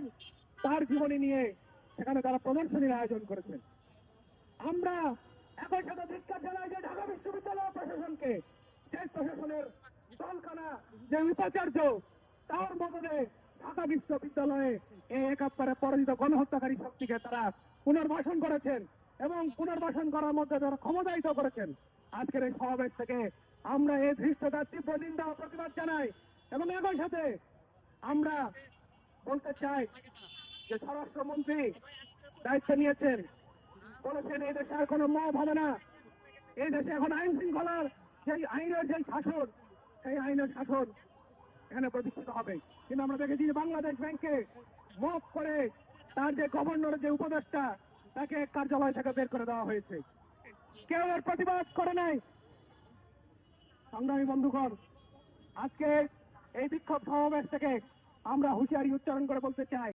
করেছেন তার জীবনী নিয়ে সেখানে তারা প্রদর্শনীর আয়োজন করেছেন। আমরা একই সাথে ধিক্কার জানাই যে ঢাকা বিশ্ববিদ্যালয় প্রশাসনকে, যে প্রশাসনের দলখানা, যে উপাচার্য, তার মদদে ঢাকা বিশ্ববিদ্যালয়ে এই ৭১ পরাজিত গণহত্যাকারী শক্তিকে তারা পুনর্বাসন করেছেন এবং পুনর্বাসন করার মধ্যে তারা ক্ষমতায়িত করেছেন। আজকের এই সমাবেশ থেকে আমরা এই ধৃষ্টতার তীব্র নিন্দা ও প্রতিবাদ জানাই এবং একই সাথে আমরা বলতে চাই যে স্বরাষ্ট্রমন্ত্রী দায়িত্ব নিয়েছেন, বলেছেন এই দেশে আর কোনো মব হবে না, এই দেশে এখন আইন শৃঙ্খলার যে আইনের যে শাসন, সেই আইনের শাসন এখানে প্রতিষ্ঠিত হবে। কিন্তু আমরা দেখেছি যে বাংলাদেশ ব্যাংকে মব করে তার যে গভর্নরের যে উপদেষ্টা, তাকে কার্যালয় থেকে বের করে দেওয়া হয়েছে, কেউ এর প্রতিবাদ করে নাই। সংগ্রামী বন্ধুগণ, আজকে এই বিক্ষোভ সমাবেশ থেকে আমরা হুঁশিয়ারি উচ্চারণ করে বলতে চাই,